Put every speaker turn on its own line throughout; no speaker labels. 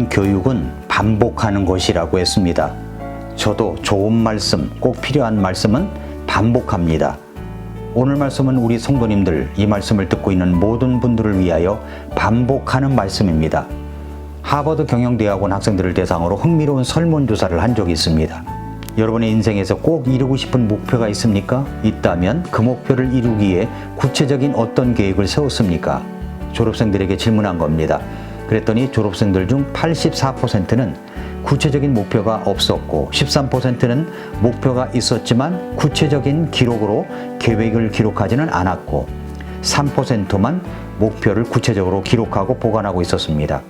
좋은 교육은 반복하는 것이라고 했습니다. 저도 좋은 말씀, 꼭 필요한 말씀은 반복합니다. 오늘 말씀은 우리 성도님들, 이 말씀을 듣고 있는 모든 분들을 위하여 반복하는 말씀입니다. 하버드 경영대학원 학생들을 대상으로 흥미로운 설문조사를 한 적이 있습니다. 여러분의 인생에서 꼭 이루고 싶은 목표가 있습니까? 있다면 그 목표를 이루기에 구체적인 어떤 계획을 세웠습니까? 졸업생들에게 질문한 겁니다. 그랬더니 졸업생들 중 84%는 구체적인 목표가 없었고 13%는 목표가 있었지만 구체적인 기록으로 계획을 기록하지는 않았고 3%만 목표를 구체적으로 기록하고 보관하고 있었습니다.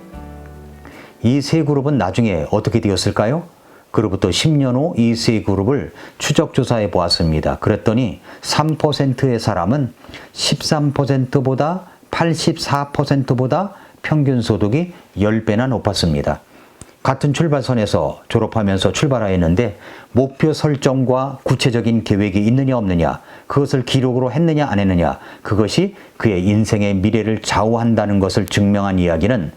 이 세 그룹은 나중에 어떻게 되었을까요? 그로부터 10년 후 이 세 그룹을 추적조사해 보았습니다. 그랬더니 3%의 사람은 13%보다 84%보다 평균 소득이 10배나 높았습니다. 같은 출발선에서 졸업하면서 출발하였는데 목표 설정과 구체적인 계획이 있느냐 없느냐, 그것을 기록으로 했느냐 안 했느냐, 그것이 그의 인생의 미래를 좌우한다는 것을 증명한 이야기는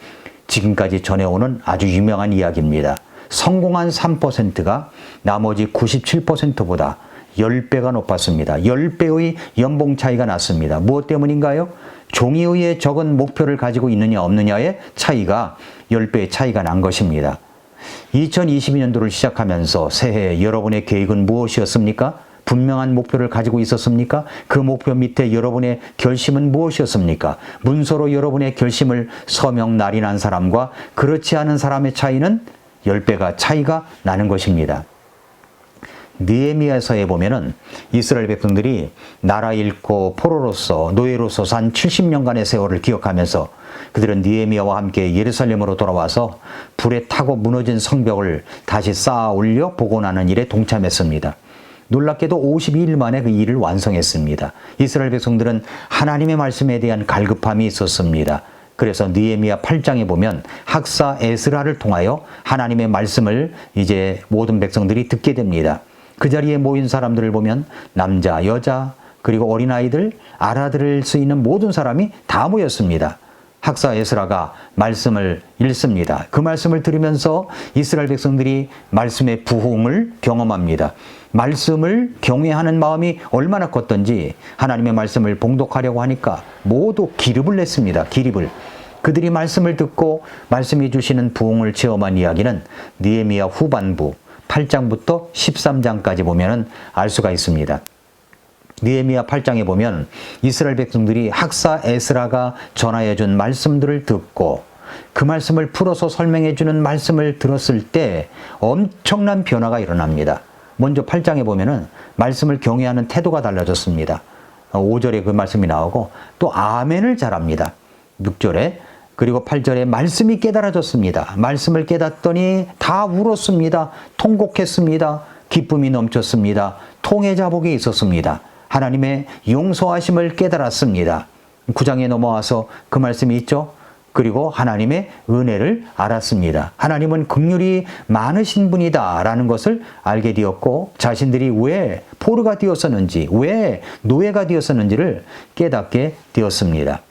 지금까지 전해오는 아주 유명한 이야기입니다. 성공한 3%가 나머지 97%보다 10배가 높았습니다. 10배의 연봉 차이가 났습니다. 무엇 때문인가요? 종이의 적은 목표를 가지고 있느냐 없느냐의 차이가 10배의 차이가 난 것입니다. 2022년도를 시작하면서 새해 여러분의 계획은 무엇이었습니까? 분명한 목표를 가지고 있었습니까? 그 목표 밑에 여러분의 결심은 무엇이었습니까? 문서로 여러분의 결심을 서명 날인한 사람과 그렇지 않은 사람의 차이는 10배가 차이가 나는 것입니다. 느헤미야서에 보면은 이스라엘 백성들이 나라 잃고 포로로서 노예로서 산 70년간의 세월을 기억하면서 그들은 느헤미야와 함께 예루살렘으로 돌아와서 불에 타고 무너진 성벽을 다시 쌓아 올려 복원하는 일에 동참했습니다. 놀랍게도 52일 만에 그 일을 완성했습니다. 이스라엘 백성들은 하나님의 말씀에 대한 갈급함이 있었습니다. 그래서 느헤미야 8장에 보면 학사 에스라를 통하여 하나님의 말씀을 이제 모든 백성들이 듣게 됩니다. 그 자리에 모인 사람들을 보면 남자, 여자, 그리고 어린아이들, 알아들을 수 있는 모든 사람이 다 모였습니다. 학사 에스라가 말씀을 읽습니다. 그 말씀을 들으면서 이스라엘 백성들이 말씀의 부흥을 경험합니다. 말씀을 경외하는 마음이 얼마나 컸던지 하나님의 말씀을 봉독하려고 하니까 모두 기립을 냈습니다. 기립을. 그들이 말씀을 듣고 말씀해 주시는 부흥을 체험한 이야기는 느헤미야 후반부 8장부터 13장까지 보면 알 수가 있습니다. 느헤미야 8장에 보면 이스라엘 백성들이 학사 에스라가 전하여 준 말씀들을 듣고 그 말씀을 풀어서 설명해 주는 말씀을 들었을 때 엄청난 변화가 일어납니다. 먼저 8장에 보면은 말씀을 경외하는 태도가 달라졌습니다. 5절에 그 말씀이 나오고 또 아멘을 잘합니다. 6절에 그리고 8절에 말씀이 깨달아졌습니다. 말씀을 깨닫더니 다 울었습니다. 통곡했습니다. 기쁨이 넘쳤습니다. 통해 자복이 있었습니다. 하나님의 용서하심을 깨달았습니다. 9장에 넘어와서 그 말씀이 있죠. 그리고 하나님의 은혜를 알았습니다. 하나님은 긍휼이 많으신 분이다 라는 것을 알게 되었고 자신들이 왜 포로가 되었었는지, 왜 노예가 되었었는지를 깨닫게 되었습니다.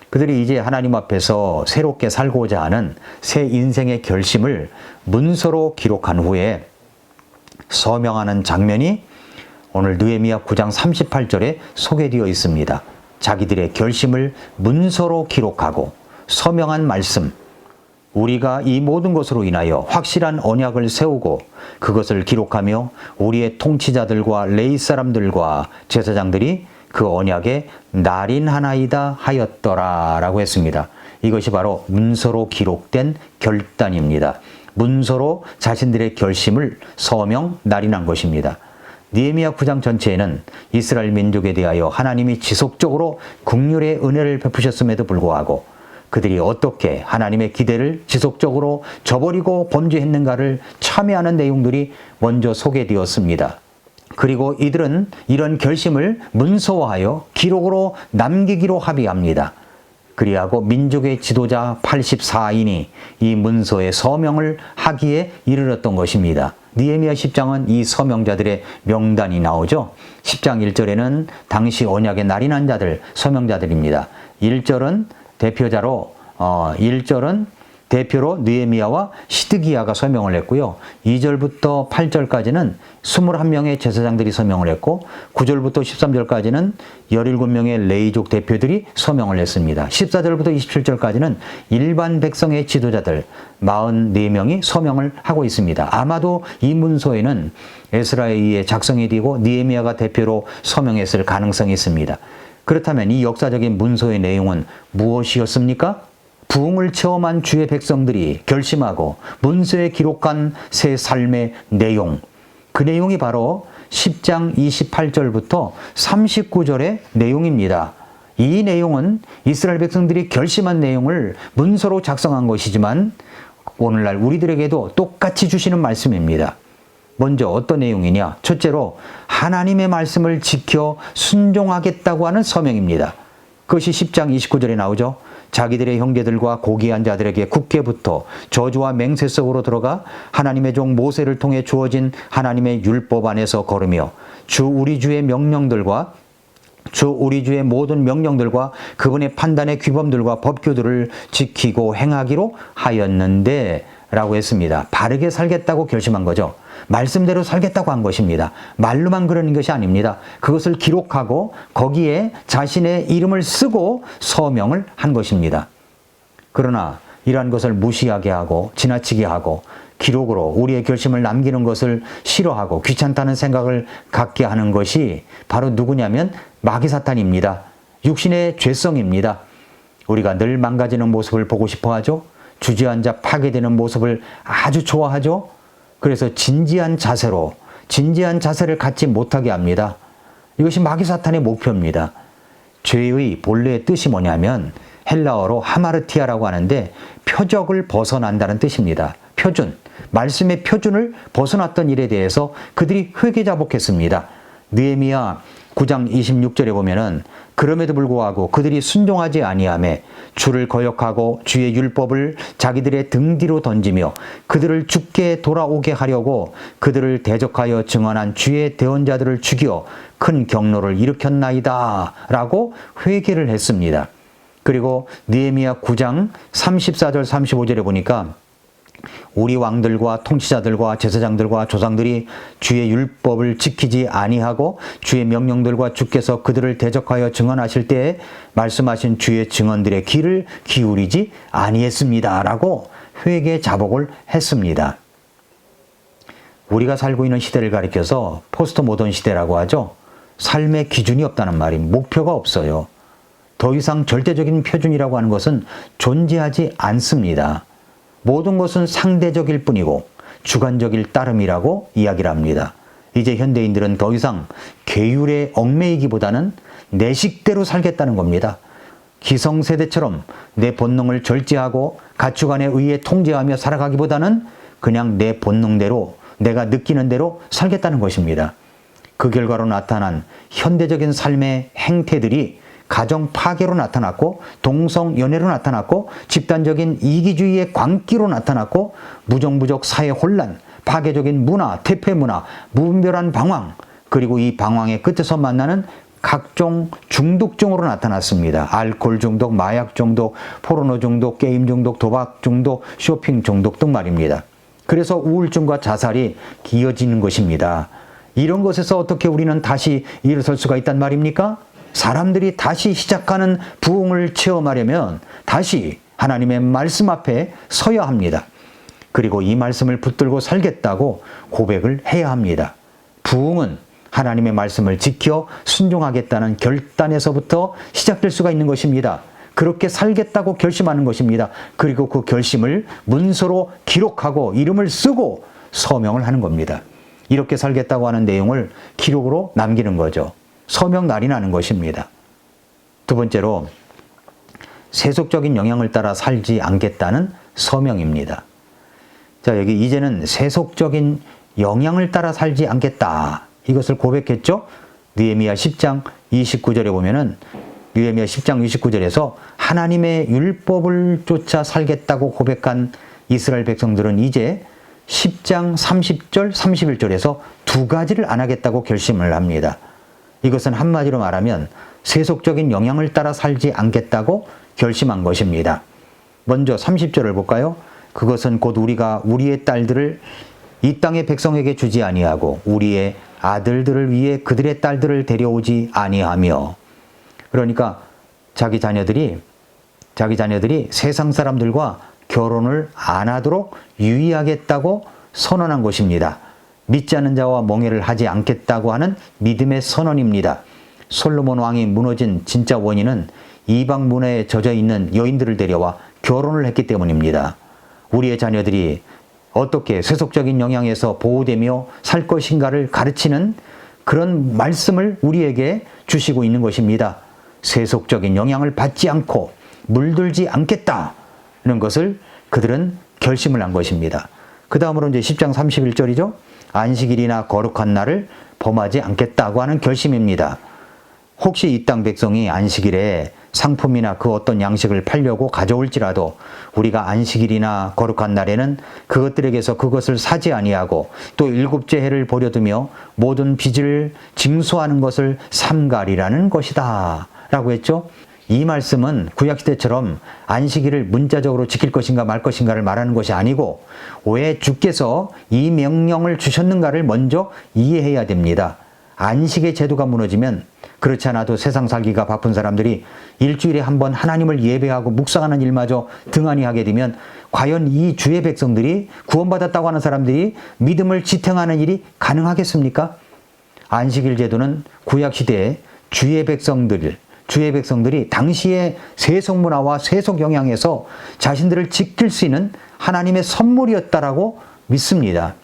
그들이 이제 하나님 앞에서 새롭게 살고자 하는 새 인생의 결심을 문서로 기록한 후에 서명하는 장면이 오늘 느헤미야 9장 38절에 소개되어 있습니다. 자기들의 결심을 문서로 기록하고 서명한 말씀, 우리가 이 모든 것으로 인하여 확실한 언약을 세우고 그것을 기록하며 우리의 통치자들과 레위 사람들과 제사장들이 그 언약에 날인하나이다 하였더라 라고 했습니다. 이것이 바로 문서로 기록된 결단입니다. 문서로 자신들의 결심을 서명 날인한 것입니다. 느헤미야 9장 전체에는 이스라엘 민족에 대하여 하나님이 지속적으로 긍휼의 은혜를 베푸셨음에도 불구하고 그들이 어떻게 하나님의 기대를 지속적으로 저버리고 범죄했는가를 참여하는 내용들이 먼저 소개되었습니다. 그리고 이들은 이런 결심을 문서화하여 기록으로 남기기로 합의합니다. 그리하고 민족의 지도자 84인이 이 문서에 서명을 하기에 이르렀던 것입니다. 느헤미야 10장은 이 서명자들의 명단이 나오죠. 10장 1절에는 당시 언약의 날인한 자들, 서명자들입니다. 1절은 대표자로 1절은 대표로 느헤미야와 시드기야가 서명을 했고요. 2절부터 8절까지는 21명의 제사장들이 서명을 했고 9절부터 13절까지는 17명의 레위족 대표들이 서명을 했습니다. 14절부터 27절까지는 일반 백성의 지도자들 44명이 서명을 하고 있습니다. 아마도 이 문서에는 에스라에 의해 작성이 되고 느헤미야가 대표로 서명했을 가능성이 있습니다. 그렇다면 이 역사적인 문서의 내용은 무엇이었습니까? 부흥을 체험한 주의 백성들이 결심하고 문서에 기록한 새 삶의 내용, 그 내용이 바로 10장 28절부터 39절의 내용입니다. 이 내용은 이스라엘 백성들이 결심한 내용을 문서로 작성한 것이지만 오늘날 우리들에게도 똑같이 주시는 말씀입니다. 먼저 어떤 내용이냐? 첫째로 하나님의 말씀을 지켜 순종하겠다고 하는 서명입니다. 그것이 10장 29절에 나오죠. 자기들의 형제들과 고귀한 자들에게 굳게 붙어 저주와 맹세 속으로 들어가 하나님의 종 모세를 통해 주어진 하나님의 율법 안에서 걸으며 주 우리 주의 명령들과 주 우리 주의 모든 명령들과 그분의 판단의 규범들과 법규들을 지키고 행하기로 하였는데 라고 했습니다. 바르게 살겠다고 결심한 거죠. 말씀대로 살겠다고 한 것입니다. 말로만 그러는 것이 아닙니다. 그것을 기록하고 거기에 자신의 이름을 쓰고 서명을 한 것입니다. 그러나 이러한 것을 무시하게 하고 지나치게 하고 기록으로 우리의 결심을 남기는 것을 싫어하고 귀찮다는 생각을 갖게 하는 것이 바로 누구냐면 마귀사탄입니다. 육신의 죄성입니다. 우리가 늘 망가지는 모습을 보고 싶어 하죠. 주저앉아 파괴되는 모습을 아주 좋아하죠. 그래서 진지한 자세를 갖지 못하게 합니다. 이것이 마귀사탄의 목표입니다. 죄의 본래의 뜻이 뭐냐면 헬라어로 하마르티아라고 하는데 표적을 벗어난다는 뜻입니다. 표준, 말씀의 표준을 벗어났던 일에 대해서 그들이 회개자복했습니다. 느헤미야 9장 26절에 보면은 그럼에도 불구하고 그들이 순종하지 아니하매 주를 거역하고 주의 율법을 자기들의 등 뒤로 던지며 그들을 죽게 돌아오게 하려고 그들을 대적하여 증언한 주의 대언자들을 죽여 큰 경로를 일으켰나이다 라고 회개를 했습니다. 그리고 느헤미야 9장 34절 35절에 보니까 우리 왕들과 통치자들과 제사장들과 조상들이 주의 율법을 지키지 아니하고 주의 명령들과 주께서 그들을 대적하여 증언하실 때에 말씀하신 주의 증언들의 귀를 기울이지 아니했습니다 라고 회개 자복을 했습니다. 우리가 살고 있는 시대를 가리켜서 포스트 모던 시대라고 하죠. 삶의 기준이 없다는 말입니다. 목표가 없어요. 더 이상 절대적인 표준이라고 하는 것은 존재하지 않습니다. 모든 것은 상대적일 뿐이고 주관적일 따름이라고 이야기를 합니다. 이제 현대인들은 더 이상 계율에 얽매이기보다는 내 식대로 살겠다는 겁니다. 기성세대처럼 내 본능을 절제하고 가치관에 의해 통제하며 살아가기보다는 그냥 내 본능대로 내가 느끼는 대로 살겠다는 것입니다. 그 결과로 나타난 현대적인 삶의 행태들이 가정 파괴로 나타났고 동성연애로 나타났고 집단적인 이기주의의 광기로 나타났고 무정부적 사회 혼란, 파괴적인 문화, 퇴폐문화, 무분별한 방황, 그리고 이 방황의 끝에서 만나는 각종 중독증으로 나타났습니다. 알코올 중독, 마약 중독, 포르노 중독, 게임 중독, 도박 중독, 쇼핑 중독 등 말입니다. 그래서 우울증과 자살이 이어지는 것입니다. 이런 것에서 어떻게 우리는 다시 일어설 수가 있단 말입니까? 사람들이 다시 시작하는 부흥을 체험하려면 다시 하나님의 말씀 앞에 서야 합니다. 그리고 이 말씀을 붙들고 살겠다고 고백을 해야 합니다. 부흥은 하나님의 말씀을 지켜 순종하겠다는 결단에서부터 시작될 수가 있는 것입니다. 그렇게 살겠다고 결심하는 것입니다. 그리고 그 결심을 문서로 기록하고 이름을 쓰고 서명을 하는 겁니다. 이렇게 살겠다고 하는 내용을 기록으로 남기는 거죠. 서명 날이 나는 것입니다. 두 번째로 세속적인 영향을 따라 살지 않겠다는 서명입니다. 자, 여기 이제는 세속적인 영향을 따라 살지 않겠다. 이것을 고백했죠. 느헤미야 10장 29절에 보면은 느헤미야 10장 29절에서 하나님의 율법을 쫓아 살겠다고 고백한 이스라엘 백성들은 이제 10장 30절 31절에서 두 가지를 안 하겠다고 결심을 합니다. 이것은 한마디로 말하면 세속적인 영향을 따라 살지 않겠다고 결심한 것입니다. 먼저 30절을 볼까요? 그것은 곧 우리가 우리의 딸들을 이 땅의 백성에게 주지 아니하고 우리의 아들들을 위해 그들의 딸들을 데려오지 아니하며. 그러니까 자기 자녀들이 세상 사람들과 결혼을 안 하도록 유의하겠다고 선언한 것입니다. 믿지 않는 자와 멍해를 하지 않겠다고 하는 믿음의 선언입니다. 솔로몬 왕이 무너진 진짜 원인은 이방 문화에 젖어 있는 여인들을 데려와 결혼을 했기 때문입니다. 우리의 자녀들이 어떻게 세속적인 영향에서 보호되며 살 것인가를 가르치는 그런 말씀을 우리에게 주시고 있는 것입니다. 세속적인 영향을 받지 않고 물들지 않겠다는 것을 그들은 결심을 한 것입니다. 그 다음으로 이제 10장 31절이죠. 안식일이나 거룩한 날을 범하지 않겠다고 하는 결심입니다. 혹시 이 땅 백성이 안식일에 상품이나 그 어떤 양식을 팔려고 가져올지라도 우리가 안식일이나 거룩한 날에는 그것들에게서 그것을 사지 아니하고 또 일곱째 해를 버려두며 모든 빚을 징수하는 것을 삼가리라는 것이다 라고 했죠. 이 말씀은 구약시대처럼 안식일을 문자적으로 지킬 것인가 말 것인가를 말하는 것이 아니고 왜 주께서 이 명령을 주셨는가를 먼저 이해해야 됩니다. 안식의 제도가 무너지면 그렇지 않아도 세상 살기가 바쁜 사람들이 일주일에 한 번 하나님을 예배하고 묵상하는 일마저 등한히 하게 되면 과연 이 주의 백성들이 구원받았다고 하는 사람들이 믿음을 지탱하는 일이 가능하겠습니까? 안식일 제도는 구약시대에 주의 백성들이 당시의 세속 문화와 세속 영향에서 자신들을 지킬 수 있는 하나님의 선물이었다라고 믿습니다.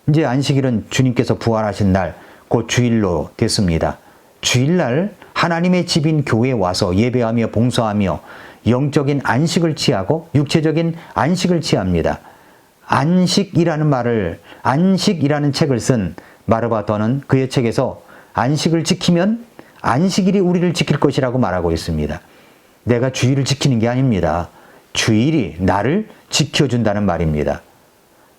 이제 안식일은 주님께서 부활하신 날, 곧 주일로 됐습니다. 주일날 하나님의 집인 교회에 와서 예배하며 봉사하며 영적인 안식을 취하고 육체적인 안식을 취합니다. 안식이라는 책을 쓴 마르바터는 그의 책에서 안식을 지키면 안식일이 우리를 지킬 것이라고 말하고 있습니다. 내가 주일을 지키는 게 아닙니다. 주일이 나를 지켜준다는 말입니다.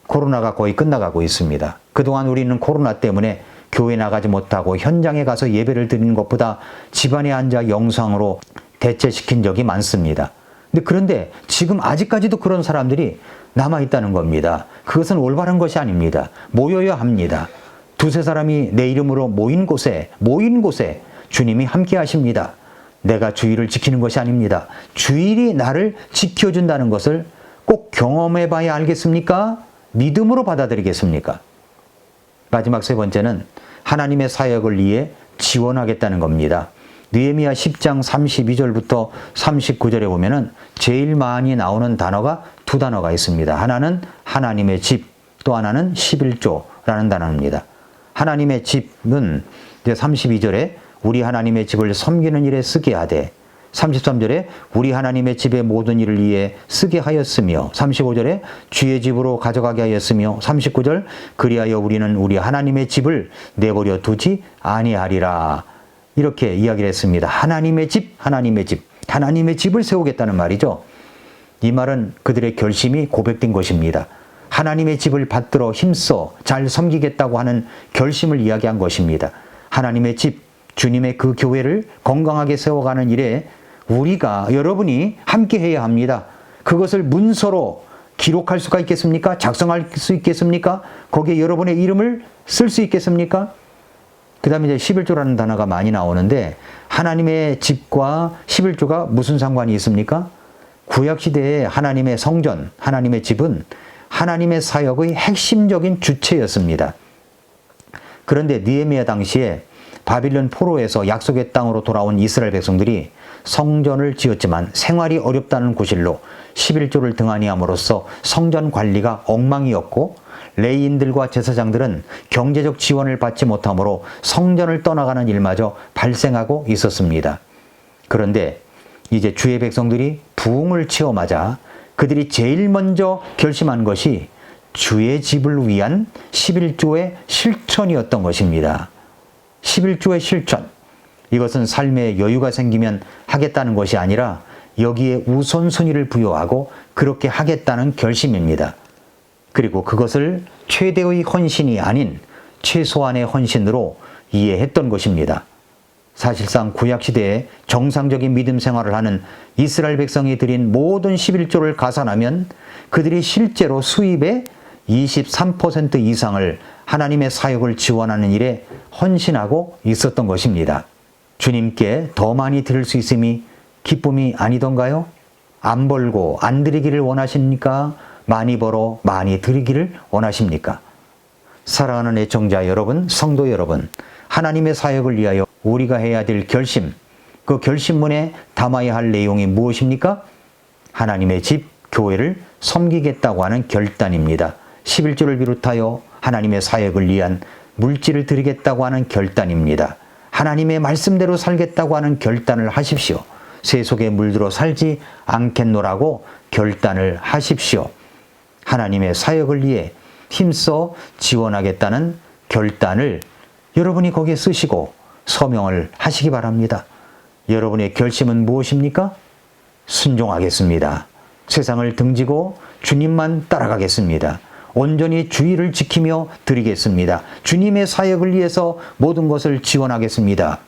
코로나가 거의 끝나가고 있습니다. 그동안 우리는 코로나 때문에 교회 나가지 못하고 현장에 가서 예배를 드리는 것보다 집안에 앉아 영상으로 대체시킨 적이 많습니다. 그런데 지금 아직까지도 그런 사람들이 남아있다는 겁니다. 그것은 올바른 것이 아닙니다. 모여야 합니다. 두세 사람이 내 이름으로 모인 곳에 주님이 함께 하십니다. 내가 주일을 지키는 것이 아닙니다. 주일이 나를 지켜준다는 것을 꼭 경험해 봐야 알겠습니까? 믿음으로 받아들이겠습니까? 마지막 세 번째는 하나님의 사역을 위해 지원하겠다는 겁니다. 느헤미야 10장 32절부터 39절에 보면은 제일 많이 나오는 단어가 두 단어가 있습니다. 하나는 하나님의 집, 또 하나는 11조라는 단어입니다. 하나님의 집은 이제 32절에 우리 하나님의 집을 섬기는 일에 쓰게 하되, 33절에 우리 하나님의 집의 모든 일을 위해 쓰게 하였으며, 35절에 주의 집으로 가져가게 하였으며, 39절 그리하여 우리는 우리 하나님의 집을 내버려 두지 아니하리라. 이렇게 이야기를 했습니다. 하나님의 집을 세우겠다는 말이죠. 이 말은 그들의 결심이 고백된 것입니다. 하나님의 집을 받들어 힘써 잘 섬기겠다고 하는 결심을 이야기한 것입니다. 하나님의 집, 주님의 그 교회를 건강하게 세워가는 일에 여러분이 함께 해야 합니다. 그것을 문서로 기록할 수가 있겠습니까? 작성할 수 있겠습니까? 거기에 여러분의 이름을 쓸 수 있겠습니까? 그 다음에 이제 11조라는 단어가 많이 나오는데, 하나님의 집과 11조가 무슨 상관이 있습니까? 구약시대에 하나님의 성전, 하나님의 집은 하나님의 사역의 핵심적인 주체였습니다. 그런데 느헤미야 당시에 바빌론 포로에서 약속의 땅으로 돌아온 이스라엘 백성들이 성전을 지었지만 생활이 어렵다는 구실로 11조를 등한히 함으로써 성전 관리가 엉망이었고, 레위인들과 제사장들은 경제적 지원을 받지 못하므로 성전을 떠나가는 일마저 발생하고 있었습니다. 그런데 이제 주의 백성들이 부흥을 체험하자 그들이 제일 먼저 결심한 것이 주의 집을 위한 11조의 실천이었던 것입니다. 11조의 실천. 이것은 삶에 여유가 생기면 하겠다는 것이 아니라 여기에 우선순위를 부여하고 그렇게 하겠다는 결심입니다. 그리고 그것을 최대의 헌신이 아닌 최소한의 헌신으로 이해했던 것입니다. 사실상 구약시대에 정상적인 믿음 생활을 하는 이스라엘 백성이 드린 모든 11조를 가산하면 그들이 실제로 수입의 23% 이상을 하나님의 사역을 지원하는 일에 헌신하고 있었던 것입니다. 주님께 더 많이 드릴 수 있음이 기쁨이 아니던가요? 안 벌고 안 드리기를 원하십니까? 많이 벌어 많이 드리기를 원하십니까? 사랑하는 애청자 여러분, 성도 여러분, 하나님의 사역을 위하여 우리가 해야 될 결심, 그 결심문에 담아야 할 내용이 무엇입니까? 하나님의 집, 교회를 섬기겠다고 하는 결단입니다. 11조를 비롯하여 하나님의 사역을 위한 물질을 드리겠다고 하는 결단입니다. 하나님의 말씀대로 살겠다고 하는 결단을 하십시오. 세속에 물들어 살지 않겠노라고 결단을 하십시오. 하나님의 사역을 위해 힘써 지원하겠다는 결단을 여러분이 거기에 쓰시고 서명을 하시기 바랍니다. 여러분의 결심은 무엇입니까? 순종하겠습니다. 세상을 등지고 주님만 따라가겠습니다. 온전히 주의를 지키며 드리겠습니다. 주님의 사역을 위해서 모든 것을 지원하겠습니다.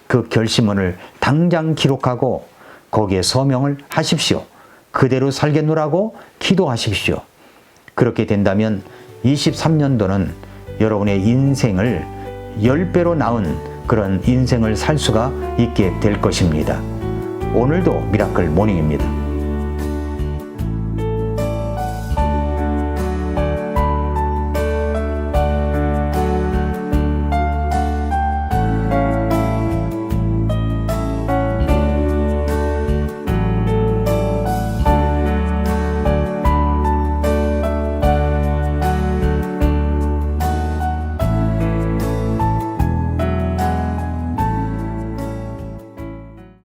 그 결심문을 당장 기록하고 거기에 서명을 하십시오. 그대로 살겠노라고 기도하십시오. 그렇게 된다면 23년도는 여러분의 인생을 10배로 나은 그런 인생을 살 수가 있게 될 것입니다. 오늘도 미라클 모닝입니다.